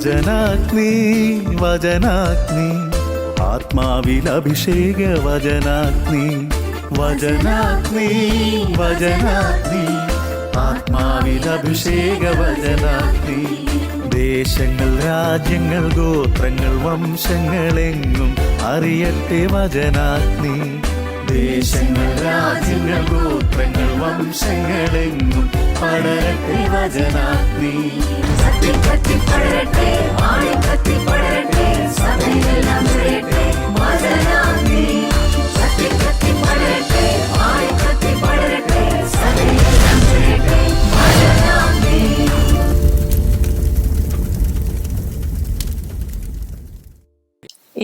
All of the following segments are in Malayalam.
വചനാഗ്നി വചനാഗ്നി ആത്മാവിൽ അഭിഷേക വചനാഗ്നി വചനാഗ്നി വചനാഗ്നി ആത്മാവിൽ അഭിഷേക വചനാഗ്നി ദേശങ്ങൾ രാജ്യങ്ങൾ ഗോത്രങ്ങൾ വംശങ്ങളെങ്ങും അറിയട്ടെ വചനാഗ്നി ദേശങ്ങൾ രാജ്യങ്ങൾ ഗോത്രങ്ങൾ വംശങ്ങളെങ്ങും പടരട്ടെ വചനാഗ്നി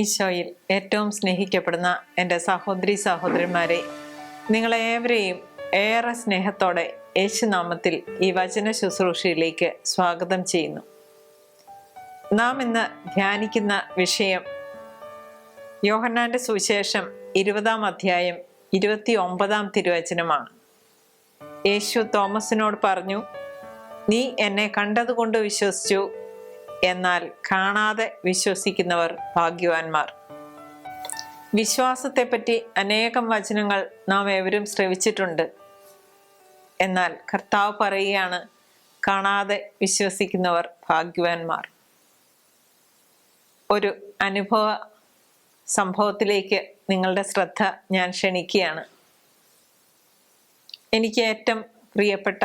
ഈശോയിൽ ഏറ്റവും സ്നേഹിക്കപ്പെടുന്ന എൻ്റെ സഹോദരി സഹോദരന്മാരെ, നിങ്ങളേവരെയും ഏറെ സ്നേഹത്തോടെ യേശുനാമത്തിൽ ഈ വചന ശുശ്രൂഷയിലേക്ക് സ്വാഗതം ചെയ്യുന്നു. നാം ഇന്ന് ധ്യാനിക്കുന്ന വിഷയം യോഹന്നാന്റെ സുവിശേഷം 20-ാം അധ്യായം 29-ാം തിരുവചനമാണ്. യേശു തോമസിനോട് പറഞ്ഞു, നീ എന്നെ കണ്ടതുകൊണ്ട് വിശ്വസിച്ചു, എന്നാൽ കാണാതെ വിശ്വസിക്കുന്നവർ ഭാഗ്യവാന്മാർ. വിശ്വാസത്തെപ്പറ്റി അനേകം വചനങ്ങൾ നാം ഏവരും ശ്രവിച്ചിട്ടുണ്ട്. എന്നാൽ കർത്താവ് പറയുകയാണ്, കാണാതെ വിശ്വസിക്കുന്നവർ ഭാഗ്യവാന്മാർ. ഒരു അനുഭവ സംഭവത്തിലേക്ക് നിങ്ങളുടെ ശ്രദ്ധ ഞാൻ ക്ഷണിക്കുകയാണ്. എനിക്ക് ഏറ്റവും പ്രിയപ്പെട്ട,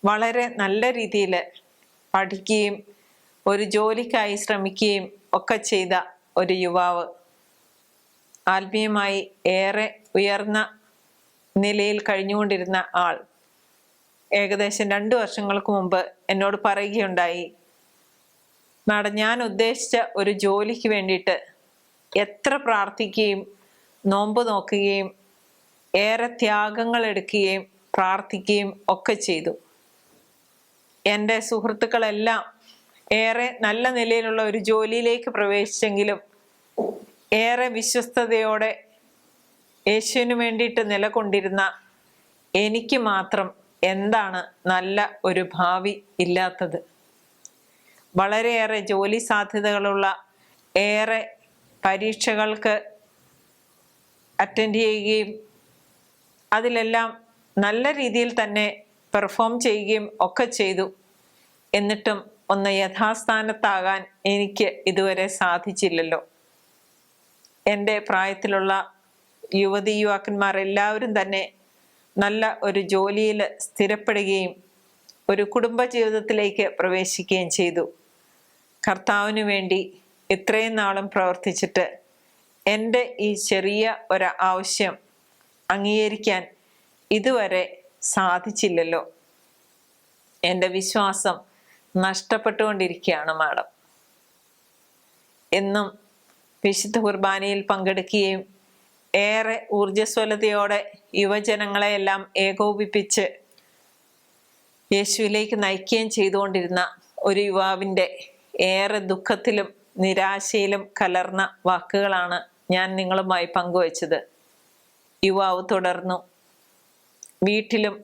വളരെ നല്ല രീതിയിൽ പഠിക്കുകയും ഒരു ജോലിക്കായി ശ്രമിക്കുകയും ഒക്കെ ചെയ്ത ഒരു യുവാവ്, ആത്മീയമായി ഏറെ ഉയർന്ന നിലയിൽ കഴിഞ്ഞുകൊണ്ടിരുന്ന ആൾ, ഏകദേശം 2 വർഷങ്ങൾക്ക് മുമ്പ് എന്നോട് പറയുകയുണ്ടായി, മാഡം, ഞാൻ ഉദ്ദേശിച്ച ഒരു ജോലിക്ക് വേണ്ടിയിട്ട് എത്ര പ്രാർത്ഥിക്കുകയും നോമ്പ് നോക്കുകയും ഏറെ ത്യാഗങ്ങൾ എടുക്കുകയും പ്രാർത്ഥിക്കുകയും ഒക്കെ ചെയ്തു. എൻ്റെ സുഹൃത്തുക്കളെല്ലാം ഏറെ നല്ല നിലയിലുള്ള ഒരു ജോലിയിലേക്ക് പ്രവേശിച്ചെങ്കിലും ഏറെ വിശ്വസ്തയോടെ യേശുവിന് വേണ്ടിയിട്ട് നിലകൊണ്ടിരുന്ന എനിക്ക് മാത്രം എന്താണ് നല്ല ഒരു ഭാവി ഇല്ലാത്തത്? വളരെയേറെ ജോലി സാധ്യതകളുള്ള, ഏറെ പരീക്ഷകൾക്ക് അറ്റൻഡ് ചെയ്യുകയും അതിലെല്ലാം നല്ല രീതിയിൽ തന്നെ പെർഫോം ചെയ്യുകയും ഒക്കെ ചെയ്തു. എന്നിട്ടും ഒന്ന് യഥാസ്ഥാനത്താകാൻ എനിക്ക് ഇതുവരെ സാധിച്ചില്ലല്ലോ. എൻ്റെ പ്രായത്തിലുള്ള യുവതി യുവാക്കന്മാർ എല്ലാവരും തന്നെ നല്ല ഒരു ജോലിയിൽ സ്ഥിരപ്പെടുകയും ഒരു കുടുംബ ജീവിതത്തിലേക്ക് പ്രവേശിക്കുകയും ചെയ്തു. കർത്താവിന് വേണ്ടി ഇത്രയും നാളും പ്രവർത്തിച്ചിട്ട് എൻ്റെ ഈ ചെറിയ ഒരു ആവശ്യം അംഗീകരിക്കാൻ ഇതുവരെ സാധിച്ചില്ലല്ലോ. എൻ്റെ വിശ്വാസം നഷ്ടപ്പെട്ടുകൊണ്ടിരിക്കുകയാണ് മാഡം. എന്നും വിശുദ്ധ കുർബാനയിൽ പങ്കെടുക്കുകയും ഏറെ ഊർജ്ജസ്വലതയോടെ യുവജനങ്ങളെ എല്ലാം ഏകോപിപ്പിച്ച് യേശുവിലേക്ക് നയിക്കുകയും ചെയ്തുകൊണ്ടിരുന്ന ഒരു യുവാവിൻ്റെ ഏറെ ദുഃഖത്തിലും നിരാശയിലും കലർന്ന വാക്കുകളാണ് ഞാൻ നിങ്ങളുമായി പങ്കുവച്ചത്. യുവാവ് തുടർന്നു, വീട്ടിലും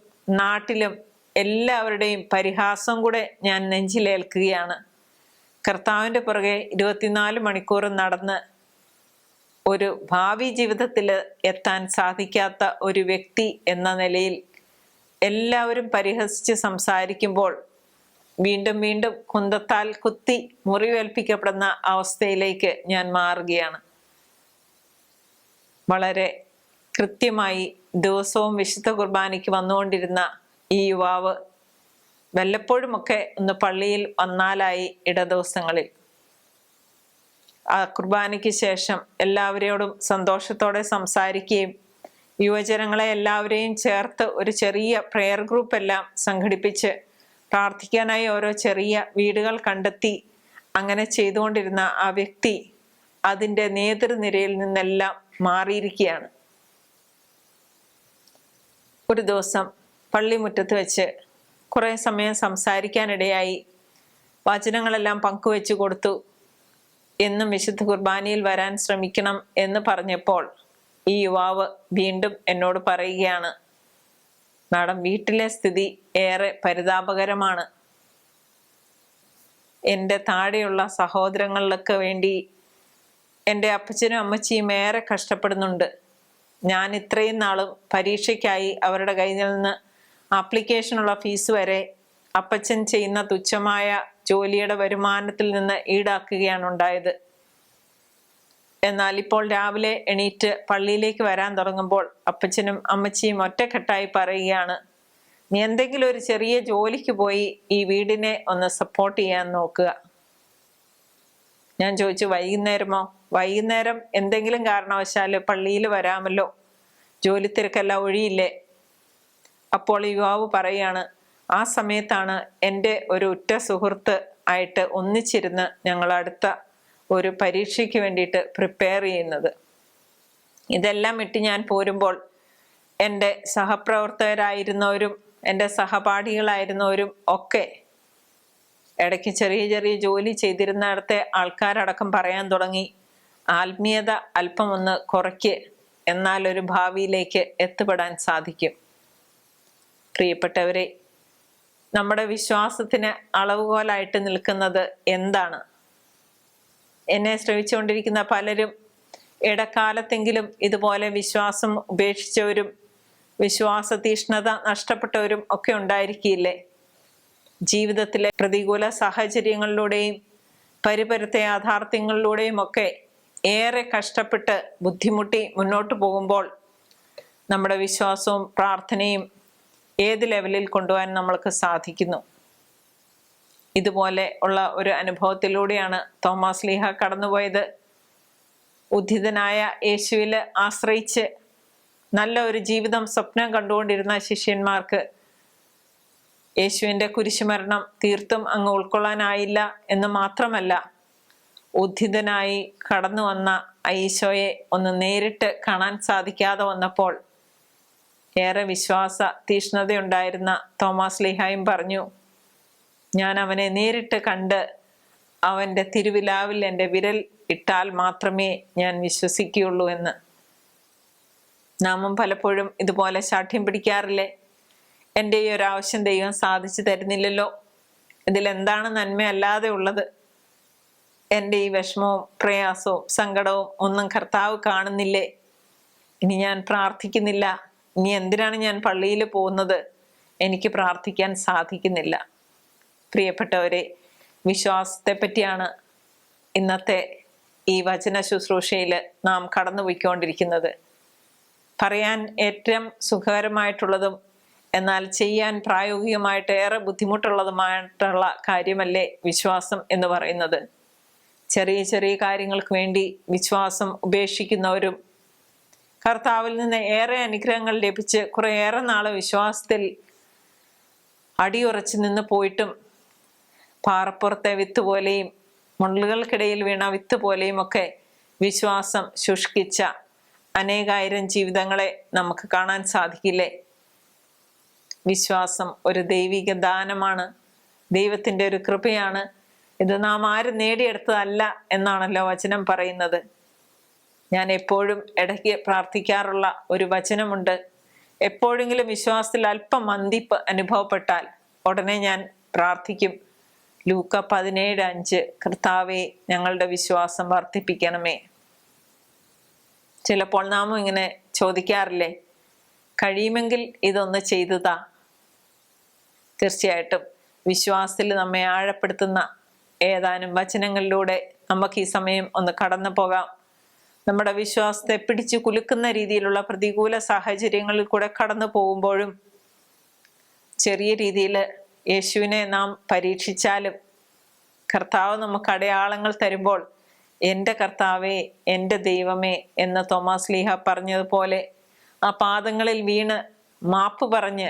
നാട്ടിലും എല്ലാവരുടെയും പരിഹാസം കൂടെ ഞാൻ നെഞ്ചിലേൽക്കുകയാണ്. കർത്താവിൻ്റെ പുറകെ 24 മണിക്കൂറും നടന്ന് ഒരു ഭാവി ജീവിതത്തിൽ എത്താൻ സാധിക്കാത്ത ഒരു വ്യക്തി എന്ന നിലയിൽ എല്ലാവരും പരിഹസിച്ച് സംസാരിക്കുമ്പോൾ വീണ്ടും വീണ്ടും കുന്തത്താൽ കുത്തി മുറിവേൽപ്പിക്കപ്പെടുന്ന അവസ്ഥയിലേക്ക് ഞാൻ മാറുകയാണ്. വളരെ കൃത്യമായി ദിവസവും വിശുദ്ധ കുർബാനയ്ക്ക് വന്നുകൊണ്ടിരുന്ന ഈ യുവാവ് വല്ലപ്പോഴുമൊക്കെ ഒന്ന് പള്ളിയിൽ വന്നാലായി ഇടദിവസങ്ങളിൽ. ആ കുർബാനയ്ക്ക് ശേഷം എല്ലാവരോടും സന്തോഷത്തോടെ സംസാരിക്കുകയും യുവജനങ്ങളെ എല്ലാവരെയും ചേർത്ത് ഒരു ചെറിയ പ്രെയർ ഗ്രൂപ്പ് എല്ലാം സംഘടിപ്പിച്ച് പ്രാർത്ഥിക്കാനായി ഓരോ ചെറിയ വീടുകൾ കണ്ടെത്തി അങ്ങനെ ചെയ്തുകൊണ്ടിരുന്ന ആ വ്യക്തി അതിൻ്റെ നേതൃനിരയിൽ നിന്നെല്ലാം മാറിയിരിക്കുകയാണ്. ഒരു ദിവസം പള്ളിമുറ്റത്ത് വെച്ച് കുറേ സമയം സംസാരിക്കാനിടയായി. വചനങ്ങളെല്ലാം പങ്കുവെച്ചു കൊടുത്തു. എന്നും വിശുദ്ധ കുർബാനയിൽ വരാൻ ശ്രമിക്കണം എന്ന് പറഞ്ഞപ്പോൾ ഈ യുവാവ് വീണ്ടും എന്നോട് പറയുകയാണ്, മാഡം, വീട്ടിലെ സ്ഥിതി ഏറെ പരിതാപകരമാണ്. എൻ്റെ താഴെയുള്ള സഹോദരങ്ങൾക്ക് വേണ്ടി എൻ്റെ അപ്പച്ചനും അമ്മച്ചിയും ഏറെ കഷ്ടപ്പെടുന്നുണ്ട്. ഞാൻ ഇത്രയും നാളും പരീക്ഷയ്ക്കായി അവരുടെ കയ്യിൽ നിന്ന് ആപ്ലിക്കേഷനുള്ള ഫീസ് വരെ അപ്പച്ചൻ ചെയ്യുന്ന തുച്ഛമായ ജോലിയുടെ വരുമാനത്തിൽ നിന്ന് ഈടാക്കുകയാണ് ഉണ്ടായത്. എന്നാൽ ഇപ്പോൾ രാവിലെ എണീറ്റ് പള്ളിയിലേക്ക് വരാൻ തുടങ്ങുമ്പോൾ അപ്പച്ചനും അമ്മച്ചിയും ഒറ്റക്കെട്ടായി പറയുകയാണ്, നീ എന്തെങ്കിലും ഒരു ചെറിയ ജോലിക്ക് പോയി ഈ വീടിനെ ഒന്ന് സപ്പോർട്ട് ചെയ്യാൻ നോക്കുക. ഞാൻ ചോദിച്ചു, വൈകുന്നേരമോ? വൈകുന്നേരം എന്തെങ്കിലും കാരണവശാല് പള്ളിയിൽ വരാമല്ലോ, ജോലി തിരക്കെല്ലാം ഒഴിയില്ലേ? അപ്പോൾ യുവാവ് പറയാണ്, ആ സമയത്താണ് എൻ്റെ ഒരു ഉറ്റ സുഹൃത്ത് ആയിട്ട് ഒന്നിച്ചിരുന്ന് ഞങ്ങൾ അടുത്ത ഒരു പരീക്ഷയ്ക്ക് വേണ്ടിയിട്ട് പ്രിപ്പയർ ചെയ്യുന്നത്. ഇതെല്ലാം ഇട്ട് ഞാൻ പോരുമ്പോൾ എൻ്റെ സഹപ്രവർത്തകരായിരുന്നവരും എൻ്റെ സഹപാഠികളായിരുന്നവരും ഒക്കെ ഇടയ്ക്ക് ചെറിയ ചെറിയ ജോലി ചെയ്തിരുന്നിടത്തെ ആൾക്കാരടക്കം പറയാൻ തുടങ്ങി, ആത്മീയത അല്പം ഒന്ന് കുറയ്ക്ക്, എന്നാൽ ഒരു ഭാവിയിലേക്ക് എത്തിപ്പെടാൻ സാധിക്കും. പ്രിയപ്പെട്ടവരെ, നമ്മുടെ വിശ്വാസത്തിന് അളവുകോലായിട്ട് നിൽക്കുന്നത് എന്താണ്? എന്നെ ശ്രമിച്ചുകൊണ്ടിരിക്കുന്ന പലരും ഇടക്കാലത്തെങ്കിലും ഇതുപോലെ വിശ്വാസം ഉപേക്ഷിച്ചവരും വിശ്വാസ തീഷ്ണത നഷ്ടപ്പെട്ടവരും ഒക്കെ ഉണ്ടായിരിക്കില്ലേ? ജീവിതത്തിലെ പ്രതികൂല സാഹചര്യങ്ങളിലൂടെയും പരിപരത്തെ യാഥാർത്ഥ്യങ്ങളിലൂടെയും ഒക്കെ ഏറെ കഷ്ടപ്പെട്ട് ബുദ്ധിമുട്ടി മുന്നോട്ട് പോകുമ്പോൾ നമ്മുടെ വിശ്വാസവും പ്രാർത്ഥനയും ഏത് ലെവലിൽ കൊണ്ടുപോകാൻ നമ്മൾക്ക് സാധിക്കുന്നു? ഇതുപോലെ ഉള്ള ഒരു അനുഭവത്തിലൂടെയാണ് തോമാസ് ലീഹ കടന്നുപോയത്. ഉദ്ധിതനായ യേശുവിൽ ആശ്രയിച്ച് നല്ല ഒരു ജീവിതം സ്വപ്നം കണ്ടുകൊണ്ടിരുന്ന ശിഷ്യന്മാർക്ക് യേശുവിൻ്റെ കുരിശുമരണം തീർത്തും അങ്ങ് ഉൾക്കൊള്ളാനായില്ല എന്ന് മാത്രമല്ല, ഉദ്ധിതനായി കടന്നു വന്ന ഈശോയെ ഒന്ന് നേരിട്ട് കാണാൻ സാധിക്കാതെ വന്നപ്പോൾ ഏറെ വിശ്വാസ തീഷ്ണതയുണ്ടായിരുന്ന തോമാസ് ലീഹായും പറഞ്ഞു, ഞാൻ അവനെ നേരിട്ട് കണ്ട് അവൻ്റെ തിരുവിലാവിൽ എൻ്റെ വിരൽ ഇട്ടാൽ മാത്രമേ ഞാൻ വിശ്വസിക്കുകയുള്ളൂ എന്ന്. നാമും പലപ്പോഴും ഇതുപോലെ ശാഠ്യം പിടിക്കാറില്ലേ? എൻ്റെ ഈ ഒരു ആവശ്യം ദൈവം സാധിച്ചു തരുന്നില്ലല്ലോ, ഇതിലെന്താണ് നന്മയല്ലാതെ ഉള്ളത്? എൻ്റെ ഈ വിഷമവും പ്രയാസവും സങ്കടവും ഒന്നും കർത്താവ് കാണുന്നില്ലേ? ഇനി ഞാൻ പ്രാർത്ഥിക്കുന്നില്ല, ഇനി എന്തിനാണ് ഞാൻ പള്ളിയിൽ പോകുന്നത്? എനിക്ക് പ്രാർത്ഥിക്കാൻ സാധിക്കുന്നില്ല. പ്രിയപ്പെട്ടവരെ, വിശ്വാസത്തെ പറ്റിയാണ് ഇന്നത്തെ ഈ വചന ശുശ്രൂഷയിൽ നാം കടന്നുപോയിക്കൊണ്ടിരിക്കുന്നത്. പറയാൻ ഏറ്റവും സുഖകരമായിട്ടുള്ളതും എന്നാൽ ചെയ്യാൻ പ്രായോഗികമായിട്ട് ഏറെ ബുദ്ധിമുട്ടുള്ളതുമായിട്ടുള്ള കാര്യമല്ലേ വിശ്വാസം എന്ന് പറയുന്നത്? ചെറിയ ചെറിയ കാര്യങ്ങൾക്ക് വേണ്ടി വിശ്വാസം ഉപേക്ഷിക്കുന്നവരും കർത്താവിൽ നിന്ന് ഏറെ അനുഗ്രഹങ്ങൾ ലഭിച്ച് കുറേയേറെ നാള് വിശ്വാസത്തിൽ അടിയുറച്ച് നിന്ന് പോയിട്ടും പാറപ്പുറത്തെ വിത്ത് പോലെയും മുള്ളുകൾക്കിടയിൽ വീണ വിത്ത് പോലെയും ഒക്കെ വിശ്വാസം ശുഷ്കിച്ച അനേകായിരം ജീവിതങ്ങളെ നമുക്ക് കാണാൻ സാധിക്കില്ലേ? വിശ്വാസം ഒരു ദൈവിക ദാനമാണ്, ദൈവത്തിൻ്റെ ഒരു കൃപയാണ്. ഇത് നാം ആരും നേടിയെടുത്തതല്ല എന്നാണല്ലോ വചനം പറയുന്നത്. ഞാൻ എപ്പോഴും ഇടയ്ക്ക് പ്രാർത്ഥിക്കാറുള്ള ഒരു വചനമുണ്ട്. എപ്പോഴെങ്കിലും വിശ്വാസത്തിൽ അല്പം മന്ദിപ്പ് അനുഭവപ്പെട്ടാൽ ഉടനെ ഞാൻ പ്രാർത്ഥിക്കും, ലൂക്ക 17:5, കർത്താവേ ഞങ്ങളുടെ വിശ്വാസം വർദ്ധിപ്പിക്കണമേ. ചിലപ്പോൾ നാമും ഇങ്ങനെ ചോദിക്കാറില്ലേ, കഴിയുമെങ്കിൽ ഇതൊന്ന് ചെയ്തതാ. തീർച്ചയായിട്ടും വിശ്വാസത്തിൽ നമ്മെ ആഴപ്പെടുത്തുന്ന ഏതാനും വചനങ്ങളിലൂടെ നമുക്ക് ഈ സമയം ഒന്ന് കടന്നു പോകാം. നമ്മുടെ വിശ്വാസത്തെ പിടിച്ചു കുലുക്കുന്ന രീതിയിലുള്ള പ്രതികൂല സാഹചര്യങ്ങളിൽ കൂടെ കടന്നു പോകുമ്പോഴും ചെറിയ രീതിയിൽ യേശുവിനെ നാം പരീക്ഷിച്ചാലും കർത്താവ് നമുക്ക് അടയാളങ്ങൾ തരുമ്പോൾ എൻ്റെ കർത്താവേ, എൻ്റെ ദൈവമേ എന്ന് തോമാസ് ലീഹ പറഞ്ഞതുപോലെ ആ പാദങ്ങളിൽ വീണ് മാപ്പ് പറഞ്ഞ്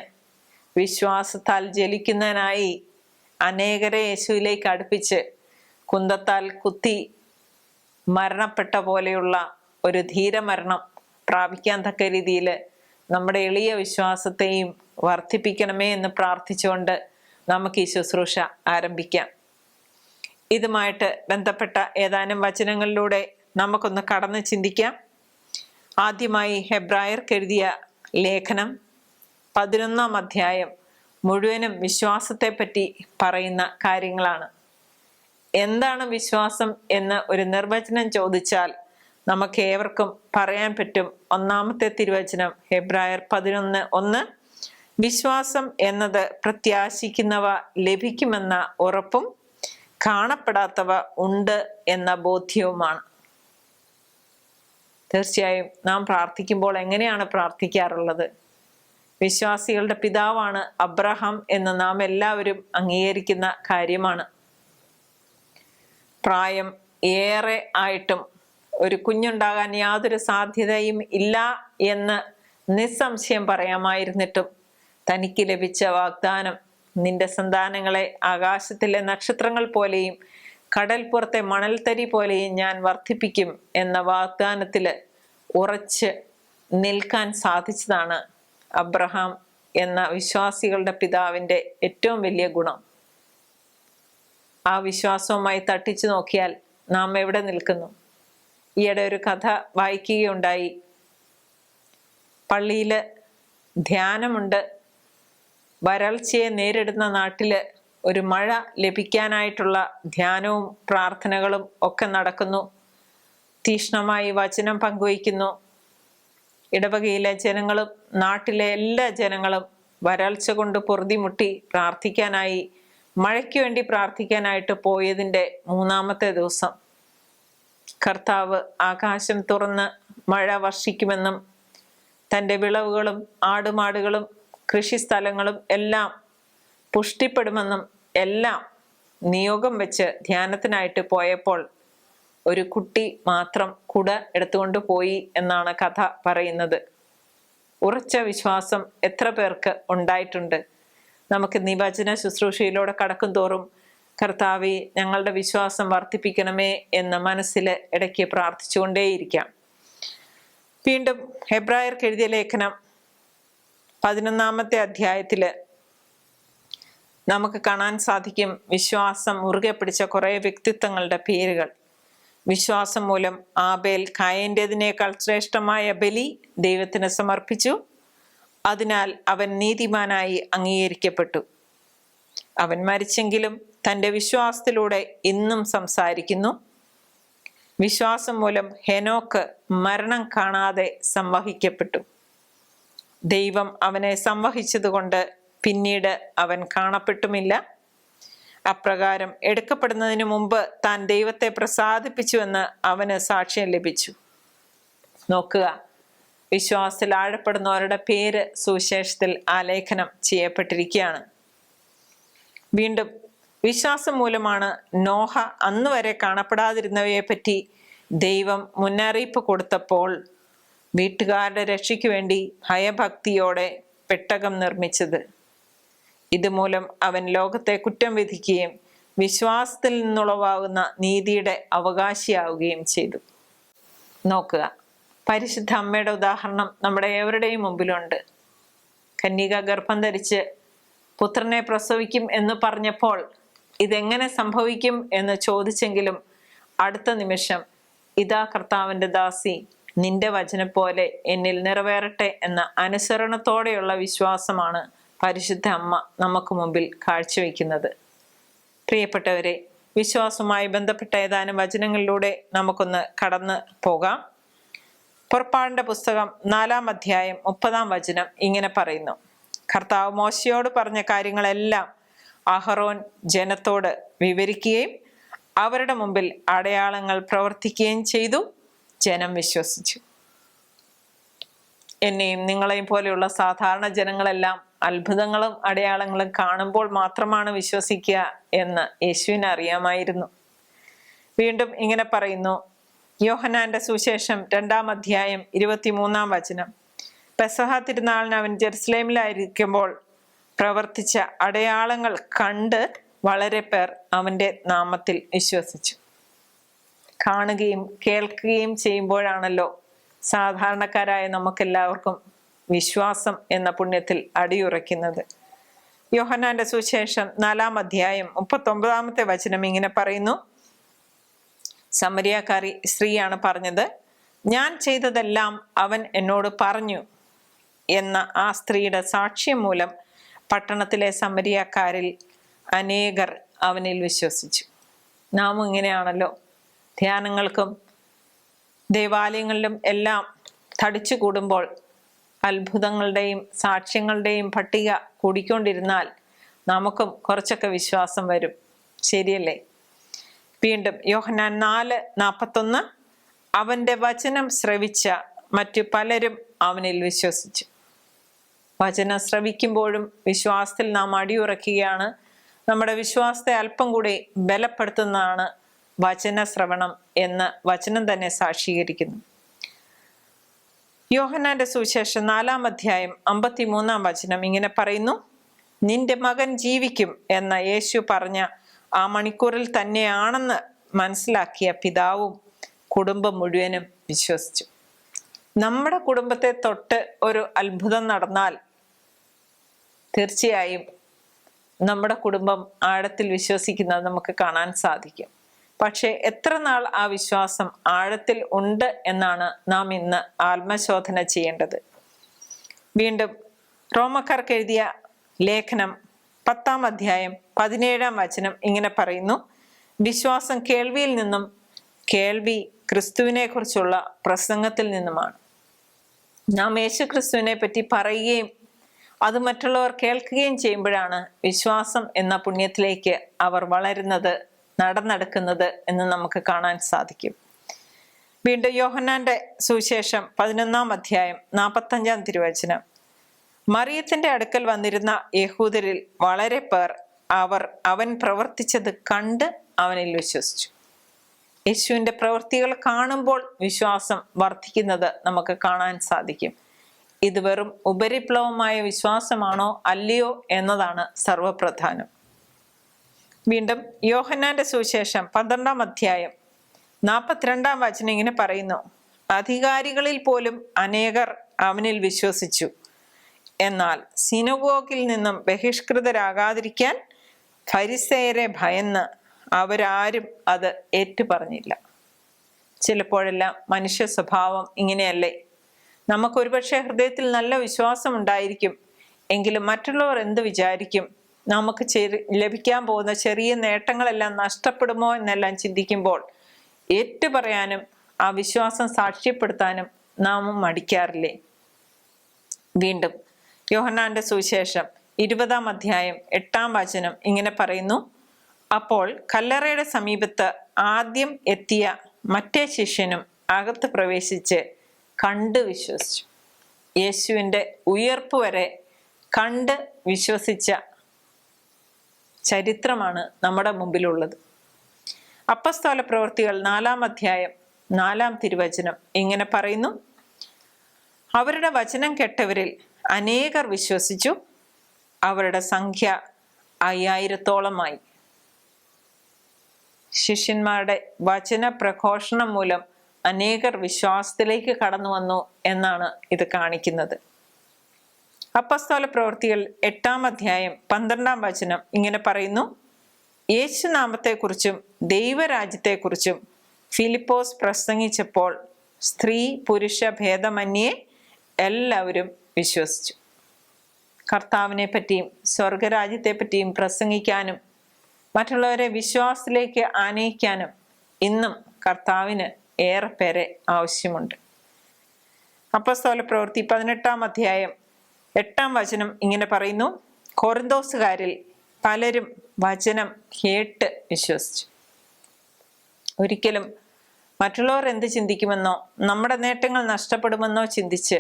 വിശ്വാസത്താൽ ജലിക്കുന്നതിനായി അനേകരെ യേശുവിലേക്ക് അടുപ്പിച്ച് കുന്തത്താൽ കുത്തി മരണപ്പെട്ട പോലെയുള്ള ഒരു ധീരമരണം പ്രാപിക്കാൻ തക്ക രീതിയിൽ നമ്മുടെ എളിയ വിശ്വാസത്തെയും വർദ്ധിപ്പിക്കണമേ എന്ന് പ്രാർത്ഥിച്ചുകൊണ്ട് നമുക്ക് ഈ ശുശ്രൂഷ ആരംഭിക്കാം. ഇതുമായിട്ട് ബന്ധപ്പെട്ട ഏതാനും വചനങ്ങളിലൂടെ നമുക്കൊന്ന് കടന്ന് ചിന്തിക്കാം. ആദ്യമായി ഹെബ്രായർക്ക് എഴുതിയ ലേഖനം 11-ാം അധ്യായം മുഴുവനും വിശ്വാസത്തെ പറ്റി പറയുന്ന കാര്യങ്ങളാണ്. എന്താണ് വിശ്വാസം എന്ന് ഒരു നിർവചനം ചോദിച്ചാൽ നമുക്ക് ഏവർക്കും പറയാൻ പറ്റും. ഒന്നാമത്തെ തിരുവചനം ഹെബ്രായർ 11:1. വിശ്വാസം എന്നത് പ്രത്യാശിക്കുന്നവ ലഭിക്കുമെന്ന ഉറപ്പും കാണപ്പെടാത്തവ ഉണ്ട് എന്ന ബോധ്യവുമാണ്. തീർച്ചയായും നാം പ്രാർത്ഥിക്കുമ്പോൾ എങ്ങനെയാണ് പ്രാർത്ഥിക്കാറുള്ളത്? വിശ്വാസികളുടെ പിതാവാണ് അബ്രഹാം എന്ന് നാം എല്ലാവരും അംഗീകരിക്കുന്ന കാര്യമാണ്. പ്രായം ഏറെ ആയിട്ടും ഒരു കുഞ്ഞുണ്ടാകാൻ യാതൊരു സാധ്യതയും ഇല്ല എന്ന് നിസ്സംശയം പറയാമായിരുന്നിട്ടും തനിക്ക് ലഭിച്ച വാഗ്ദാനം, നിന്റെ സന്താനങ്ങളെ ആകാശത്തിലെ നക്ഷത്രങ്ങൾ പോലെയും കടൽപ്പുറത്തെ മണൽത്തരി പോലെയും ഞാൻ വർദ്ധിപ്പിക്കും എന്ന വാഗ്ദാനത്തിൽ ഉറച്ച് നിൽക്കാൻ സാധിച്ചതാണ് അബ്രഹാം എന്ന വിശ്വാസികളുടെ പിതാവിൻ്റെ ഏറ്റവും വലിയ ഗുണം. ആ വിശ്വാസവുമായി തട്ടിച്ചു നോക്കിയാൽ നാം എവിടെ നിൽക്കുന്നു? ഈയിടെ ഒരു കഥ വായിക്കുകയുണ്ടായി. പള്ളിയിൽ ധ്യാനമുണ്ട്. വരൾച്ചയെ നേരിടുന്ന നാട്ടില് ഒരു മഴ ലഭിക്കാനായിട്ടുള്ള ധ്യാനവും പ്രാർത്ഥനകളും ഒക്കെ നടക്കുന്നു. തീക്ഷ്ണമായി വചനം പങ്കുവയ്ക്കുന്നു. ഇടവകയിലെ ജനങ്ങളും നാട്ടിലെ എല്ലാ ജനങ്ങളും വരൾച്ച കൊണ്ട് പൊറുതിമുട്ടി പ്രാർത്ഥിക്കാനായി, മഴയ്ക്ക് വേണ്ടി പ്രാർത്ഥിക്കാനായിട്ട് പോയതിൻ്റെ 3-ാമത്തെ ദിവസം കർത്താവ് ആകാശം തുറന്ന് മഴ വർഷിക്കുമെന്നും തൻ്റെ വിളവുകളും ആടുമാടുകളും കൃഷിസ്ഥലങ്ങളും എല്ലാം പുഷ്ടിപ്പെടുമെന്നും എല്ലാം നിയോഗം വെച്ച് ധ്യാനത്തിനായിട്ട് പോയപ്പോൾ ഒരു കുട്ടി മാത്രം കുട എടുത്തുകൊണ്ട് പോയി എന്നാണ് കഥ പറയുന്നത്. ഉറച്ച വിശ്വാസം എത്ര പേർക്ക് ഉണ്ടായിട്ടുണ്ട്? നമുക്ക് നിവചന ശുശ്രൂഷയിലൂടെ കടക്കും തോറും കർത്താവേ, ഞങ്ങളുടെ വിശ്വാസം വർദ്ധിപ്പിക്കണമേ എന്ന് മനസ്സിൽ ഇടയ്ക്ക് പ്രാർത്ഥിച്ചുകൊണ്ടേയിരിക്കാം. വീണ്ടും ഹെബ്രായർക്ക് എഴുതിയ ലേഖനം 11-ാമത്തെ അധ്യായത്തില് നമുക്ക് കാണാൻ സാധിക്കും വിശ്വാസം മുറുകെ പിടിച്ച കുറേ വ്യക്തിത്വങ്ങളുടെ പേരുകൾ. വിശ്വാസം മൂലം ആബേൽ കായന്റേതിനേക്കാൾ ശ്രേഷ്ഠമായ ബലി ദൈവത്തിന് സമർപ്പിച്ചു. അതിനാൽ അവൻ നീതിമാനായി അംഗീകരിക്കപ്പെട്ടു. അവൻ മരിച്ചെങ്കിലും തൻ്റെ വിശ്വാസത്തിലൂടെ ഇന്നും സംസാരിക്കുന്നു. വിശ്വാസം മൂലം ഹെനോക്ക് മരണം കാണാതെ സംവഹിക്കപ്പെട്ടു. ദൈവം അവനെ സംവഹിച്ചതുകൊണ്ട് പിന്നീട് അവൻ കാണപ്പെട്ടുമില്ല. അപ്രകാരം എടുക്കപ്പെടുന്നതിന് മുമ്പ് താൻ ദൈവത്തെ പ്രസാദിപ്പിച്ചുവെന്ന് അവന് സാക്ഷ്യം ലഭിച്ചു. നോക്കുക, വിശ്വാസത്തിൽ ആഴപ്പെടുന്നവരുടെ പേര് സുവിശേഷത്തിൽ ആലേഖനം ചെയ്യപ്പെട്ടിരിക്കുകയാണ്. വീണ്ടും വിശ്വാസം മൂലമാണ് നോഹ അന്ന് വരെ കാണപ്പെടാതിരുന്നവയെ പറ്റി ദൈവം മുന്നറിയിപ്പ് കൊടുത്തപ്പോൾ വീട്ടുകാരുടെ രക്ഷയ്ക്ക് വേണ്ടി ഭയഭക്തിയോടെ പെട്ടകം നിർമ്മിച്ചത്. ഇതുമൂലം അവൻ ലോകത്തെ കുറ്റം വിധിക്കുകയും വിശ്വാസത്തിൽ നിന്നുളവാകുന്ന നീതിയുടെ അവകാശിയാവുകയും ചെയ്തു. നോക്കുക, പരിശുദ്ധ അമ്മയുടെ ഉദാഹരണം നമ്മുടെ ഏവരുടെയും മുമ്പിലുണ്ട്. കന്യക ഗർഭം ധരിച്ച് പുത്രനെ പ്രസവിക്കും എന്ന് പറഞ്ഞപ്പോൾ ഇതെങ്ങനെ സംഭവിക്കും എന്ന് ചോദിച്ചെങ്കിലും അടുത്ത നിമിഷം ഇതാ കർത്താവിൻ്റെ ദാസി, നിന്റെ വചനം പോലെ എന്നിൽ നിറവേറട്ടെ എന്ന അനുസരണത്തോടെയുള്ള വിശ്വാസമാണ് പരിശുദ്ധ അമ്മ നമുക്ക് മുമ്പിൽ കാഴ്ചവെക്കുന്നത്. പ്രിയപ്പെട്ടവരെ, വിശ്വാസവുമായി ബന്ധപ്പെട്ട ഏതാനും വചനങ്ങളിലൂടെ നമുക്കൊന്ന് കടന്നു പോകാം. പുറപ്പാടിന്റെ പുസ്തകം 4-ാം അധ്യായം 30-ാം വചനം ഇങ്ങനെ പറയുന്നു: കർത്താവ് മോശയോട് പറഞ്ഞ കാര്യങ്ങളെല്ലാം അഹറോൻ ജനത്തോട് വിവരിക്കുകയും അവരുടെ മുമ്പിൽ അടയാളങ്ങൾ പ്രവർത്തിക്കുകയും ചെയ്തു. ജനം വിശ്വസിച്ചു. എന്നെയും നിങ്ങളെയും പോലെയുള്ള സാധാരണ ജനങ്ങളെല്ലാം അത്ഭുതങ്ങളും അടയാളങ്ങളും കാണുമ്പോൾ മാത്രമാണ് വിശ്വസിക്കുക എന്ന് യേശുവിന് അറിയാമായിരുന്നു. വീണ്ടും ഇങ്ങനെ പറയുന്നു, യോഹന്നാന്റെ സുവിശേഷം 2-ാം അധ്യായം 23-ാം വചനം: പെസഹ തിരുനാളിന് അവൻ ജെറുസലേമിലായിരിക്കുമ്പോൾ പ്രവർത്തിച്ച അടയാളങ്ങൾ കണ്ട് വളരെ പേർ അവൻ്റെ നാമത്തിൽ വിശ്വസിച്ചു. കാണുകയും കേൾക്കുകയും ചെയ്യുമ്പോഴാണല്ലോ സാധാരണക്കാരായ നമുക്കെല്ലാവർക്കും വിശ്വാസം എന്ന പുണ്യത്തിൽ അടിയുറയ്ക്കുന്നത്. യോഹന്നാന്റെ സുവിശേഷം 4-ാം അധ്യായം 39-ാമത്തെ വചനം ഇങ്ങനെ പറയുന്നു: സമരിയാക്കാരി സ്ത്രീയാണ് പറഞ്ഞത്, ഞാൻ ചെയ്തതെല്ലാം അവൻ എന്നോട് പറഞ്ഞു എന്ന ആ സ്ത്രീയുടെ സാക്ഷ്യം മൂലം പട്ടണത്തിലെ സമരിയാക്കാരിൽ അനേകർ അവനിൽ വിശ്വസിച്ചു. നാം ഇങ്ങനെയാണല്ലോ. ധ്യാനങ്ങൾക്കും ദേവാലയങ്ങളിലും എല്ലാം തടിച്ചു കൂടുമ്പോൾ അത്ഭുതങ്ങളുടെയും സാക്ഷ്യങ്ങളുടെയും പട്ടിക കൂടിക്കൊണ്ടിരുന്നാൽ നമുക്കും കുറച്ചൊക്കെ വിശ്വാസം വരും. ശരിയല്ലേ? വീണ്ടും യോഹന്നാൻ 4:41, അവന്റെ വചനം ശ്രവിച്ച മറ്റു പലരും അവനിൽ വിശ്വസിച്ചു. വചനം ശ്രവിക്കുമ്പോഴും വിശ്വാസത്തിൽ നാം അടിയുറക്കുകയാണ്. നമ്മുടെ വിശ്വാസത്തെ അല്പം കൂടി ബലപ്പെടുത്തുന്നതാണ് വചന ശ്രവണം എന്ന് വചനം തന്നെ സാക്ഷീകരിക്കുന്നു. യോഹന്നാന്റെ സുവിശേഷം 4:53 ഇങ്ങനെ പറയുന്നു: നിന്റെ മകൻ ജീവിക്കും എന്ന യേശു പറഞ്ഞ ആ മണിക്കൂറിൽ തന്നെയാണെന്ന് മനസ്സിലാക്കിയ പിതാവും കുടുംബം മുഴുവനും വിശ്വസിച്ചു. നമ്മുടെ കുടുംബത്തെ തൊട്ട് ഒരു അത്ഭുതം നടന്നാൽ തീർച്ചയായും നമ്മുടെ കുടുംബം ആഴത്തിൽ വിശ്വസിക്കുന്നത് നമുക്ക് കാണാൻ സാധിക്കും. പക്ഷെ എത്ര നാൾ ആ വിശ്വാസം ആഴത്തിൽ ഉണ്ട് എന്നാണ് നാം ഇന്ന് ആത്മശോധന ചെയ്യേണ്ടത്. വീണ്ടും റോമക്കാർക്ക് എഴുതിയ ലേഖനം 10:17 ഇങ്ങനെ പറയുന്നു: വിശ്വാസം കേൾവിയിൽ നിന്നും, കേൾവി ക്രിസ്തുവിനെ കുറിച്ചുള്ള പ്രസംഗത്തിൽ നിന്നുമാണ്. നാം യേശു ക്രിസ്തുവിനെ പറ്റി പറയുകയും അത് മറ്റുള്ളവർ കേൾക്കുകയും ചെയ്യുമ്പോഴാണ് വിശ്വാസം എന്ന പുണ്യത്തിലേക്ക് അവർ വളരുന്നത്, നടന്നെടുക്കുന്നത് എന്ന് നമുക്ക് കാണാൻ സാധിക്കും. വീണ്ടും യോഹന്നാന്റെ സുവിശേഷം 11:45 മറിയത്തിന്റെ അടുക്കൽ വന്നിരുന്ന യഹൂദരിൽ വളരെ പേർ അവൻ പ്രവർത്തിച്ചത് കണ്ട് അവനിൽ വിശ്വസിച്ചു. യേശുവിന്റെ പ്രവൃത്തികൾ കാണുമ്പോൾ വിശ്വാസം വർദ്ധിക്കുന്നത് നമുക്ക് കാണാൻ സാധിക്കും. ഇത് വെറും ഉപരിപ്ലവമായ വിശ്വാസമാണോ അല്ലയോ എന്നതാണ് സർവപ്രധാനം. വീണ്ടും യോഹന്നാന്റെ സുവിശേഷം 12:42 ഇങ്ങനെ പറയുന്നു: അധികാരികളിൽ പോലും അനേകർ അവനിൽ വിശ്വസിച്ചു. എന്നാൽ സിനഗോഗിൽ നിന്നും ബഹിഷ്കൃതരാകാതിരിക്കാൻ ഫരിസേയരെ ഭയന്ന് അവരാരും അത് ഏറ്റുപറഞ്ഞില്ല. ചിലപ്പോഴെല്ലാം മനുഷ്യ സ്വഭാവം ഇങ്ങനെയല്ലേ? നമുക്ക് ഒരുപക്ഷെ ഹൃദയത്തിൽ നല്ല വിശ്വാസം ഉണ്ടായിരിക്കും, എങ്കിലും മറ്റുള്ളവർ എന്ത് വിചാരിക്കും, നമുക്ക് ലഭിക്കാൻ പോകുന്ന ചെറിയ നേട്ടങ്ങളെല്ലാം നഷ്ടപ്പെടുമോ എന്നെല്ലാം ചിന്തിക്കുമ്പോൾ ഏറ്റുപറയാനും ആ വിശ്വാസം സാക്ഷ്യപ്പെടുത്താനും നാം മടിക്കാറില്ലേ? വീണ്ടും യോഹന്നാന്റെ സുവിശേഷം 20:8 ഇങ്ങനെ പറയുന്നു: അപ്പോൾ കല്ലറയുടെ സമീപത്ത് ആദ്യം എത്തിയ മറ്റേ ശിഷ്യനും അകത്ത് പ്രവേശിച്ച് കണ്ട് വിശ്വസിച്ചു. യേശുവിൻ്റെ ഉയർപ്പ് വരെ കണ്ട് വിശ്വസിച്ച ചരിത്രമാണ് നമ്മുടെ മുമ്പിലുള്ളത്. അപ്പസ്തോല പ്രവൃത്തികൾ 4:4 ഇങ്ങനെ പറയുന്നു: അവരുടെ വചനം കേട്ടവരിൽ അനേകർ വിശ്വസിച്ചു. അവരുടെ സംഖ്യ 5000-ഓളമായി. ശിഷ്യന്മാരുടെ വചന പ്രഘോഷണം മൂലം അനേകർ വിശ്വാസത്തിലേക്ക് കടന്നു വന്നു എന്നാണ് ഇത് കാണിക്കുന്നത്. അപ്പസ്തോല പ്രവൃത്തികൾ 8:12 ഇങ്ങനെ പറയുന്നു: യേശുനാമത്തെക്കുറിച്ചും ദൈവരാജ്യത്തെക്കുറിച്ചും ഫിലിപ്പോസ് പ്രസംഗിച്ചപ്പോൾ സ്ത്രീ പുരുഷ ഭേദമന്യേ എല്ലാവരും വിശ്വസിച്ചു. കർത്താവിനെ പറ്റിയും സ്വർഗരാജ്യത്തെ പറ്റിയും പ്രസംഗിക്കാനും മറ്റുള്ളവരെ വിശ്വാസത്തിലേക്ക് ആനയിക്കാനും ഇന്നും കർത്താവിന് ഏറെ പേരെ ആവശ്യമുണ്ട്. അപ്പസ്തോല പ്രവൃത്തി 18:8 ഇങ്ങനെ പറയുന്നു: കൊറിന്തോസുകാരിൽ പലരും വചനം കേട്ട് വിശ്വസിച്ചു. ഒരിക്കലും മറ്റുള്ളവർ എന്ത് ചിന്തിക്കുമെന്നോ നമ്മുടെ നേട്ടങ്ങൾ നഷ്ടപ്പെടുമെന്നോ ചിന്തിച്ച്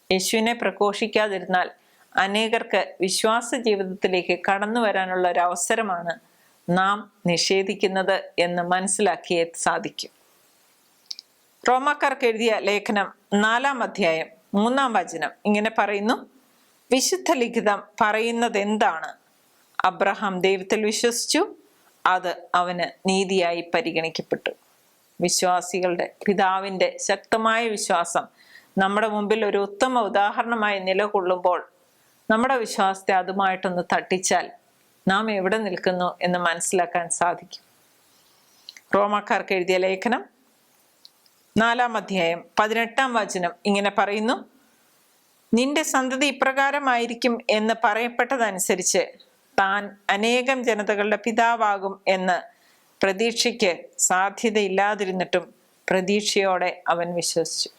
യേശുവിനെ പ്രഘോഷിക്കാതിരുന്നാൽ അനേകർക്ക് വിശ്വാസ ജീവിതത്തിലേക്ക് കടന്നു വരാനുള്ള ഒരു അവസരമാണ് നാം നിഷേധിക്കുന്നത് എന്ന് മനസ്സിലാക്കിയേ സാധിക്കും. റോമാക്കാർക്ക് എഴുതിയ ലേഖനം 4:3 ഇങ്ങനെ പറയുന്നു: വിശുദ്ധ ലിഖിതം പറയുന്നത് എന്താണ്? അബ്രഹാം ദൈവത്തിൽ വിശ്വസിച്ചു, അത് അവന് നീതിയായി പരിഗണിക്കപ്പെട്ടു. വിശ്വാസികളുടെ പിതാവിൻ്റെ ശക്തമായ വിശ്വാസം നമ്മുടെ മുമ്പിൽ ഒരു ഉത്തമ ഉദാഹരണമായി നിലകൊള്ളുമ്പോൾ നമ്മുടെ വിശ്വാസത്തെ അതുമായിട്ടൊന്ന് തട്ടിച്ചാൽ നാം എവിടെ നിൽക്കുന്നു എന്ന് മനസ്സിലാക്കാൻ സാധിക്കും. റോമാക്കാർക്ക് എഴുതിയ ലേഖനം 4:18 ഇങ്ങനെ പറയുന്നു: നിന്റെ സന്തതി ഇപ്രകാരമായിരിക്കും എന്ന് പറയപ്പെട്ടതനുസരിച്ച് താൻ അനേകം ജനതകളുടെ പിതാവാകും എന്ന് പ്രതീക്ഷയ്ക്ക് സാധ്യതയില്ലാതിരുന്നിട്ടും പ്രതീക്ഷയോടെ അവൻ വിശ്വസിച്ചു.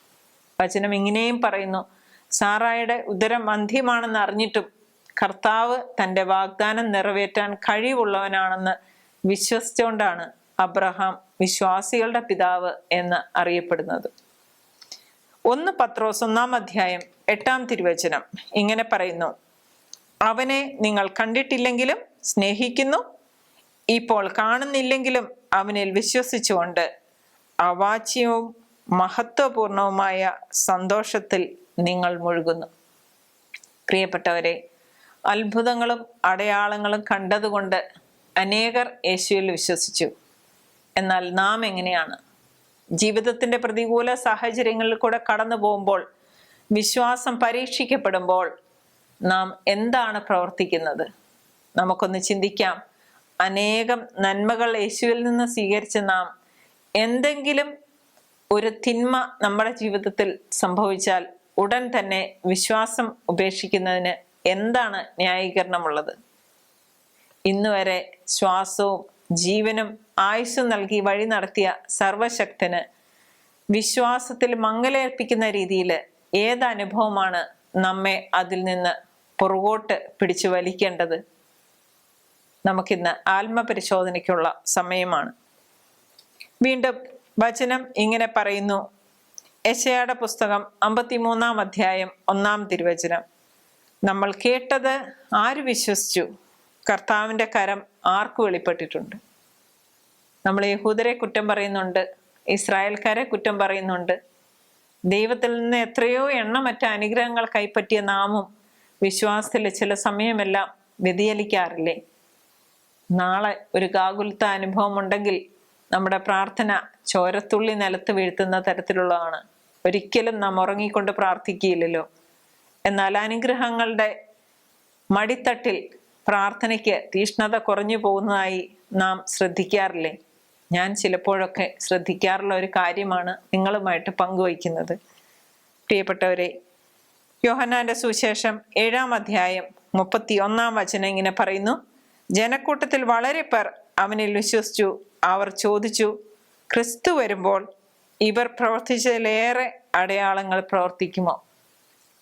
വചനം ഇങ്ങനെയും പറയുന്നു, സാറായുടെ ഉദരം വന്ധ്യമാണെന്ന് അറിഞ്ഞിട്ടും കർത്താവ് തൻ്റെ വാഗ്ദാനം നിറവേറ്റാൻ കഴിവുള്ളവനാണെന്ന് വിശ്വസിച്ചുകൊണ്ടാണ് അബ്രഹാം വിശ്വാസികളുടെ പിതാവ് എന്ന് അറിയപ്പെടുന്നത്. 1 പത്രോസ് 1-ാം അധ്യായം 8-ാം തിരുവചനം ഇങ്ങനെ പറയുന്നു, അവനെ നിങ്ങൾ കണ്ടിട്ടില്ലെങ്കിലും സ്നേഹിക്കുന്നു, ഇപ്പോൾ കാണുന്നില്ലെങ്കിലും അവനിൽ വിശ്വസിച്ചുകൊണ്ട് അവാച്യവും മഹത്വപൂർണവുമായ സന്തോഷത്തിൽ നിങ്ങൾ മുഴുകുന്നു. പ്രിയപ്പെട്ടവരെ, അത്ഭുതങ്ങളും അടയാളങ്ങളും കണ്ടതുകൊണ്ട് അനേകർ യേശുവിൽ വിശ്വസിച്ചു. എന്നാൽ നാം എങ്ങനെയാണ്? ജീവിതത്തിന്റെ പ്രതികൂല സാഹചര്യങ്ങളിൽ കൂടെ കടന്നു പോകുമ്പോൾ, വിശ്വാസം പരീക്ഷിക്കപ്പെടുമ്പോൾ നാം എന്താണ് പ്രവർത്തിക്കുന്നത്? നമുക്കൊന്ന് ചിന്തിക്കാം. അനേകം നന്മകൾ യേശുവിൽ നിന്ന് സ്വീകരിച്ച് നാം എന്തെങ്കിലും ഒരു തിന്മ നമ്മുടെ ജീവിതത്തിൽ സംഭവിച്ചാൽ ഉടൻ തന്നെ വിശ്വാസം ഉപേക്ഷിക്കുന്നതിന് എന്താണ് ന്യായീകരണമുള്ളത്? ഇന്നുവരെ ശ്വാസവും ജീവനും ആയുസ്സും നൽകി വഴി നടത്തിയ സർവശക്തന് വിശ്വാസത്തിൽ മങ്ങലേൽപ്പിക്കുന്ന രീതിയിൽ ഏത് അനുഭവമാണ് നമ്മെ അതിൽ നിന്ന് പുറകോട്ട് പിടിച്ചു വലിക്കേണ്ടത്? നമുക്കിന്ന് ആത്മപരിശോധനയ്ക്കുള്ള സമയമാണ്. വീണ്ടും വചനം ഇങ്ങനെ പറയുന്നു, യെശയ്യായുടെ പുസ്തകം 53-ാം അധ്യായം 1-ാം തിരുവചനം, നമ്മൾ കേട്ടത് ആര് വിശ്വസിച്ചു? കർത്താവിൻ്റെ കരം ആർക്ക് വെളിപ്പെട്ടിട്ടുണ്ട്? നമ്മൾ യഹൂദരെ കുറ്റം പറയുന്നുണ്ട്, ഇസ്രായേൽക്കാരെ കുറ്റം പറയുന്നുണ്ട്. ദൈവത്തിൽ നിന്ന് എത്രയോ എണ്ണമറ്റ അനുഗ്രഹങ്ങൾ കൈപ്പറ്റിയ നാമും വിശ്വാസത്തിൽ ചില സമയമെല്ലാം വ്യതിചലിക്കാറില്ലേ? നാളെ ഒരു ഗാകുൽത്ത അനുഭവം ഉണ്ടെങ്കിൽ നമ്മുടെ പ്രാർത്ഥന ചോരത്തുള്ളി നിലത്ത് വീഴ്ത്തുന്ന തരത്തിലുള്ളതാണ്. ഒരിക്കലും നാം ഉറങ്ങിക്കൊണ്ട് പ്രാർത്ഥിക്കുകയില്ലല്ലോ. എന്നാൽ അനുഗ്രഹങ്ങളുടെ മടിത്തട്ടിൽ പ്രാർത്ഥനയ്ക്ക് തീഷ്ണത കുറഞ്ഞു പോകുന്നതായി നാം ശ്രദ്ധിക്കാറില്ലേ? ഞാൻ ചിലപ്പോഴൊക്കെ ശ്രദ്ധിക്കാറുള്ള ഒരു കാര്യമാണ് നിങ്ങളുമായിട്ട് പങ്കുവയ്ക്കുന്നത്. പ്രിയപ്പെട്ടവരെ, യോഹന്നാന്റെ സുവിശേഷം 7-ാം അധ്യായം 31-ാം വചനം ഇങ്ങനെ പറയുന്നു, ജനക്കൂട്ടത്തിൽ വളരെ പേർ അവനിൽ വിശ്വസിച്ചു. അവർ ചോദിച്ചു, ക്രിസ്തു വരുമ്പോൾ ഇവർ പ്രവർത്തിച്ചതിലേറെ അടയാളങ്ങൾ പ്രവർത്തിക്കുമോ?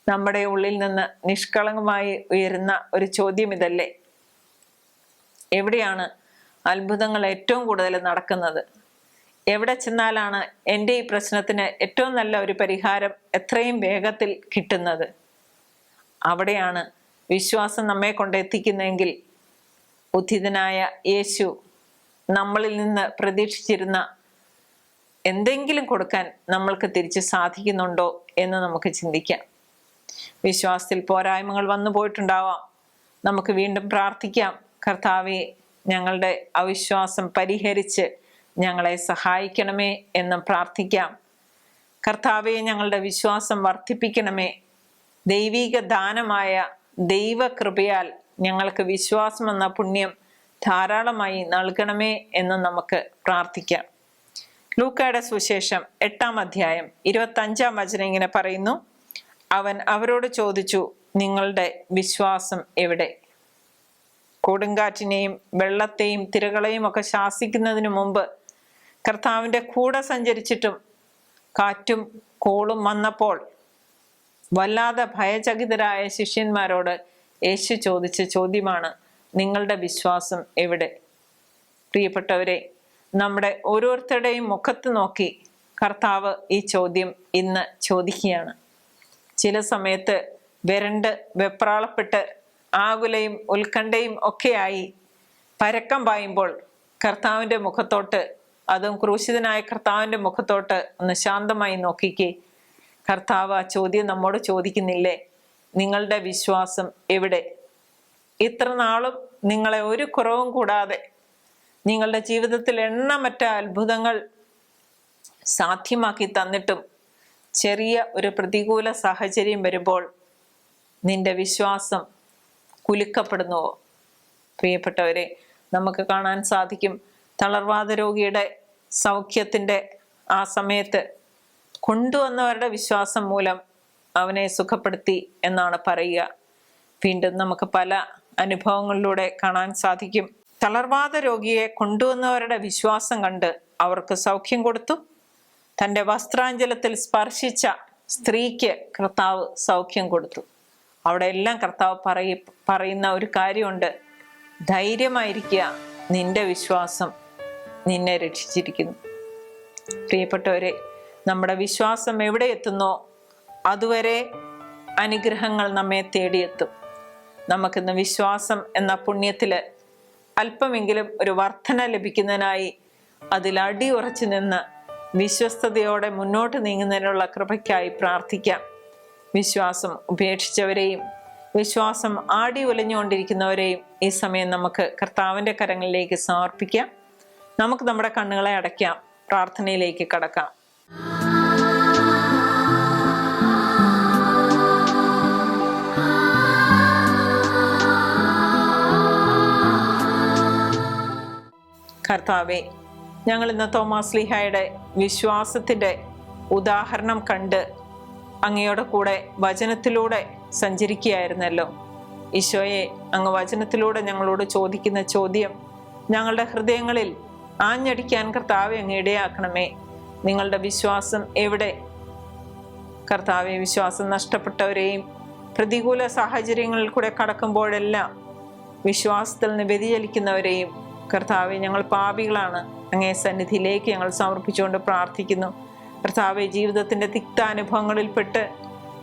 നമ്മുടെ ഉള്ളിൽ നിന്ന് നിഷ്കളങ്കമായി ഉയരുന്ന ഒരു ചോദ്യം ഇതല്ലേ? എവിടെയാണ് അത്ഭുതങ്ങൾ ഏറ്റവും കൂടുതൽ നടക്കുന്നത്? എവിടെ ചെന്നാലാണ് എൻ്റെ ഈ പ്രശ്നത്തിന് ഏറ്റവും നല്ല ഒരു പരിഹാരം എത്രയും വേഗത്തിൽ കിട്ടുന്നത്? അവിടെയാണ് വിശ്വാസം നമ്മെ കൊണ്ടെത്തിക്കുന്നതെങ്കിൽ ഉദ്ധിതനായ യേശു നമ്മളിൽ നിന്ന് പ്രതീക്ഷിച്ചിരുന്ന എന്തെങ്കിലും കൊടുക്കാൻ നമ്മൾക്ക് തിരിച്ച് സാധിക്കുന്നുണ്ടോ എന്ന് നമുക്ക് ചിന്തിക്കാം. വിശ്വാസത്തിൽ പോരായ്മകൾ വന്നു പോയിട്ടുണ്ടാവാം. നമുക്ക് വീണ്ടും പ്രാർത്ഥിക്കാം, കർത്താവെ, ഞങ്ങളുടെ അവിശ്വാസം പരിഹരിച്ച് ഞങ്ങളെ സഹായിക്കണമേ എന്നും പ്രാർത്ഥിക്കാം. കർത്താവെ, ഞങ്ങളുടെ വിശ്വാസം വർദ്ധിപ്പിക്കണമേ. ദൈവിക ദാനമായ ദൈവകൃപയാൽ ഞങ്ങൾക്ക് വിശ്വാസം എന്ന പുണ്യം ധാരാളമായി നൽകണമേ എന്ന് നമുക്ക് പ്രാർത്ഥിക്കാം. ലൂക്കായുടെ സുവിശേഷം 8-ാം അധ്യായം 25-ാം വചനം ഇങ്ങനെ പറയുന്നു, അവൻ അവരോട് ചോദിച്ചു, നിങ്ങളുടെ വിശ്വാസം എവിടെ? കൊടുങ്കാറ്റിനെയും വെള്ളത്തെയും തിരകളെയും ഒക്കെ ശാസിക്കുന്നതിന് മുമ്പ് കർത്താവിൻ്റെ കൂടെ സഞ്ചരിച്ചിട്ടും കാറ്റും കോളും വന്നപ്പോൾ വല്ലാതെ ഭയചകിതരായ ശിഷ്യന്മാരോട് യേശു ചോദിച്ച ചോദ്യമാണ്, നിങ്ങളുടെ വിശ്വാസം എവിടെ? പ്രിയപ്പെട്ടവരെ, നമ്മുടെ ഓരോരുത്തരുടെയും മുഖത്ത് നോക്കി കർത്താവ് ഈ ചോദ്യം ഇന്ന് ചോദിക്കുകയാണ്. ചില സമയത്ത് വരണ്ട് വെപ്രാളപ്പെട്ട് ആകുലയും ഉത്കണ്ഠയും ഒക്കെയായി പരക്കം പായുമ്പോൾ കർത്താവിൻ്റെ മുഖത്തോട്ട്, അതും ക്രൂശിതനായ കർത്താവിൻ്റെ മുഖത്തോട്ട് ഒന്ന് ശാന്തമായി നോക്കിക്കേ. കർത്താവ് ആ ചോദ്യം നമ്മോട് ചോദിക്കുന്നില്ലേ, നിങ്ങളുടെ വിശ്വാസം എവിടെ? ഇത്ര നാളും നിങ്ങളെ ഒരു കുറവും കൂടാതെ നിങ്ങളുടെ ജീവിതത്തിൽ എണ്ണമറ്റ അത്ഭുതങ്ങൾ സാധ്യമാക്കി തന്നിട്ടും ചെറിയ ഒരു പ്രതികൂല സാഹചര്യം വരുമ്പോൾ നിന്റെ വിശ്വാസം കുലുക്കപ്പെടുന്നുവോ? പ്രിയപ്പെട്ടവരെ, നമുക്ക് കാണാൻ സാധിക്കും, തളർവാദ രോഗിയുടെ സൗഖ്യത്തിൻ്റെ ആ സമയത്ത് കൊണ്ടുവന്നവരുടെ വിശ്വാസം മൂലം അവനെ സുഖപ്പെടുത്തി എന്നാണ് പറയുക. വീണ്ടും നമുക്ക് പല അനുഭവങ്ങളിലൂടെ കാണാൻ സാധിക്കും. തളർവാദ രോഗിയെ കൊണ്ടുവന്നവരുടെ വിശ്വാസം കണ്ട് അവർക്ക് സൗഖ്യം കൊടുത്തു. തൻ്റെ വസ്ത്രാഞ്ചലത്തിൽ സ്പർശിച്ച സ്ത്രീക്ക് കർത്താവ് സൗഖ്യം കൊടുത്തു. അവിടെ എല്ലാം കർത്താവ് പറയുന്ന ഒരു കാര്യമുണ്ട്: ധൈര്യമായിരിക്കുക, നിന്റെ വിശ്വാസം നിന്നെ രക്ഷിച്ചിരിക്കുന്നു. പ്രിയപ്പെട്ടവരെ, നമ്മുടെ വിശ്വാസം എവിടെ എത്തുന്നോ അതുവരെ അനുഗ്രഹങ്ങൾ നമ്മെ തേടിയെത്തും. നമുക്കിന്ന് വിശ്വാസം എന്ന പുണ്യത്തില് അല്പമെങ്കിലും ഒരു വർധന ലഭിക്കുന്നതിനായി അതിൽ അടിയുറച്ചു നിന്ന് വിശ്വസ്തയോടെ മുന്നോട്ട് നീങ്ങുന്നതിനുള്ള കൃപയ്ക്കായി പ്രാർത്ഥിക്കാം. വിശ്വാസം ഉപേക്ഷിച്ചവരെയും വിശ്വാസം ആടി ഉലഞ്ഞുകൊണ്ടിരിക്കുന്നവരെയും ഈ സമയം നമുക്ക് കർത്താവിൻ്റെ കരങ്ങളിലേക്ക് സമർപ്പിക്കാം. നമുക്ക് നമ്മുടെ കണ്ണുകളെ അടയ്ക്കാം, പ്രാർത്ഥനയിലേക്ക് കടക്കാം. കർത്താവേ, ഞങ്ങൾ ഇന്ന് തോമാസ് ശ്ലീഹായുടെ വിശ്വാസത്തിൻ്റെ ഉദാഹരണം കണ്ട് അങ്ങയുടെ കൂടെ വചനത്തിലൂടെ സഞ്ചരിക്കുകയായിരുന്നല്ലോ. ഈശോയെ, അങ്ങ് വചനത്തിലൂടെ ഞങ്ങളോട് ചോദിക്കുന്ന ചോദ്യം ഞങ്ങളുടെ ഹൃദയങ്ങളിൽ ആഞ്ഞടിക്കാൻ കർത്താവെ അങ്ങ് ഇടയാക്കണമേ. നിങ്ങളുടെ വിശ്വാസം എവിടെ? കർത്താവെ, വിശ്വാസം നഷ്ടപ്പെട്ടവരെയും പ്രതികൂല സാഹചര്യങ്ങളിൽ കൂടെ കടക്കുമ്പോഴെല്ലാം വിശ്വാസത്തിൽ നിന്ന് വ്യതിചലിക്കുന്നവരെയും കർത്താവെ, ഞങ്ങൾ പാപികളാണ്, അങ്ങേ സന്നിധിയിലേക്ക് ഞങ്ങൾ സമർപ്പിച്ചുകൊണ്ട് പ്രാർത്ഥിക്കുന്നു. കർത്താവെ, ജീവിതത്തിൻ്റെ തിക്താനുഭവങ്ങളിൽപ്പെട്ട്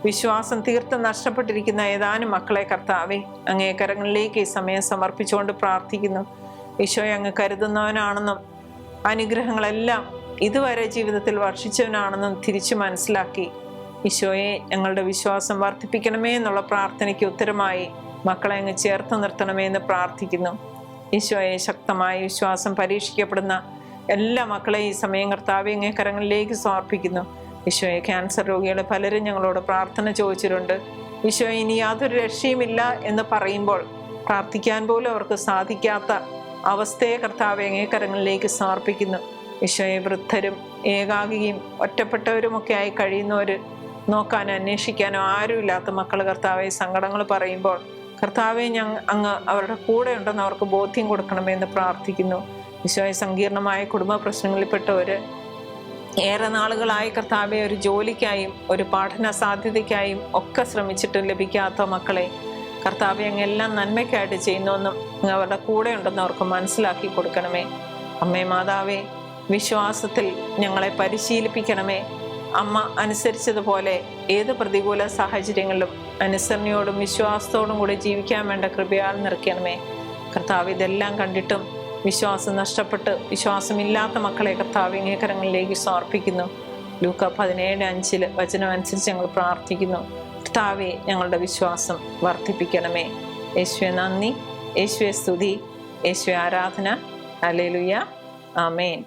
വിശ്വാസം തീർത്തും നഷ്ടപ്പെട്ടിരിക്കുന്ന ഏതാനും മക്കളെ കർത്താവെ അങ്ങേ കരങ്ങളിലേക്ക് ഈ സമയം സമർപ്പിച്ചുകൊണ്ട് പ്രാർത്ഥിക്കുന്നു. ഈശോയെ, അങ്ങ് കരുതുന്നവനാണെന്നും അനുഗ്രഹങ്ങളെല്ലാം ഇതുവരെ ജീവിതത്തിൽ വർഷിച്ചവനാണെന്നും തിരിച്ചു മനസ്സിലാക്കി ഈശോയെ ഞങ്ങളുടെ വിശ്വാസം വർദ്ധിപ്പിക്കണമേ എന്നുള്ള പ്രാർത്ഥനയ്ക്ക് ഉത്തരമായി മക്കളെ അങ്ങ് ചേർത്ത് നിർത്തണമേ എന്ന് പ്രാർത്ഥിക്കുന്നു. ഈശോയെ, ശക്തമായ വിശ്വാസം പരീക്ഷിക്കപ്പെടുന്ന എല്ലാ മക്കളെയും ഈ സമയം കർത്താവെ അങ്ങേ കരങ്ങളിലേക്ക് സമർപ്പിക്കുന്നു. ഈശോയെ, ക്യാൻസർ രോഗികളെ പലരും ഞങ്ങളോട് പ്രാർത്ഥന ചോദിച്ചിട്ടുണ്ട്. ഈശോയെ, ഇനി യാതൊരു രക്ഷയുമില്ല എന്ന് പറയുമ്പോൾ പ്രാർത്ഥിക്കാൻ പോലും അവർക്ക് സാധിക്കാത്ത അവസ്ഥയെ കർത്താവെ അങ്ങേ കരങ്ങളിലേക്ക് സമർപ്പിക്കുന്നു. ഈശോയെ, വൃദ്ധരും ഏകാകിയും ഒറ്റപ്പെട്ടവരുമൊക്കെ ആയി കഴിയുന്നവർ, നോക്കാനോ അന്വേഷിക്കാനോ ആരുമില്ലാത്ത മക്കൾ കർത്താവെ സങ്കടങ്ങൾ പറയുമ്പോൾ കർത്താവെ അങ്ങ് അവരുടെ കൂടെ ഉണ്ടെന്ന് അവർക്ക് ബോധ്യം കൊടുക്കണമെന്ന് പ്രാർത്ഥിക്കുന്നു. ഈശോയെ, സങ്കീർണമായ കുടുംബ പ്രശ്നങ്ങളിൽപ്പെട്ടവർ ഏറെ നാളുകളായി കർത്താവെ ഒരു ജോലിക്കായും ഒരു പഠന സാധ്യതയ്ക്കായും ഒക്കെ ശ്രമിച്ചിട്ടും ലഭിക്കാത്ത മക്കളെ കർത്താവെ അങ്ങ് എല്ലാം നന്മയ്ക്കായിട്ട് ചെയ്യുന്നുവെന്നും അങ്ങ് അവരുടെ കൂടെ ഉണ്ടെന്ന് അവർക്ക് മനസ്സിലാക്കി കൊടുക്കണമേ. അമ്മേ മാതാവേ, വിശ്വാസത്തിൽ ഞങ്ങളെ പരിശീലിപ്പിക്കണമേ. അമ്മ അനുസരിച്ചതുപോലെ ഏത് പ്രതികൂല സാഹചര്യങ്ങളിലും അനുസരണയോടും വിശ്വാസത്തോടും കൂടി ജീവിക്കാൻ വേണ്ട കൃപയാൽ നിറയ്ക്കണമേ. കർത്താവ്, ഇതെല്ലാം കണ്ടിട്ടും വിശ്വാസം നഷ്ടപ്പെട്ട് വിശ്വാസമില്ലാത്ത മക്കളെ കർത്താവ് അങ്ങേ കരങ്ങളിലേക്ക് സമർപ്പിക്കുന്നു. ലൂക്ക 17:5 വചനം അനുസരിച്ച് ഞങ്ങൾ പ്രാർത്ഥിക്കുന്നു. കർത്താവെ, ഞങ്ങളുടെ വിശ്വാസം വർദ്ധിപ്പിക്കണമേ. യേശുവേ നന്ദി, യേശുവേ സ്തുതി, യേശുവേ ആരാധന. ഹല്ലേലൂയ, ആമേൻ.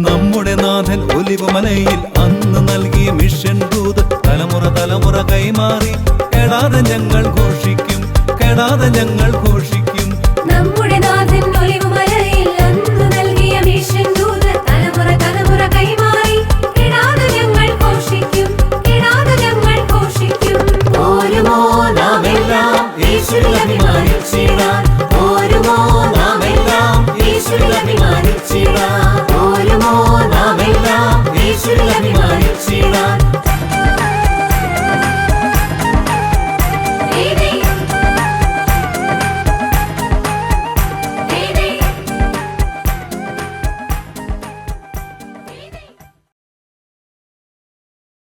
നമ്മുടെ നാഥൻ ഒലിവുമലയിൽ അന്ന് നൽകിയ മിഷൻ ദൂത് തലമുറ തലമുറ കൈമാറി കെടാതെ ഞങ്ങൾ ഘോഷിക്കും, കെടാതെ ഞങ്ങൾ ഘോഷിക്കും. നമ്മുടെ നാഥൻ ഒലിവുമലയിൽ അന്ന് നൽകിയ മിഷൻ ദൂത് തലമുറ തലമുറ കൈമാറി കെടാതെ ഞങ്ങൾ ഘോഷിക്കും, കെടാതെ ഞങ്ങൾ ഘോഷിക്കും. ഓരുമോ നാമെല്ലാം യേശുവിൽ അഭിമാനിച്ചിടാം, ഓരുമോ നാമെല്ലാം യേശുവിൽ അഭിമാനിച്ചിടാം.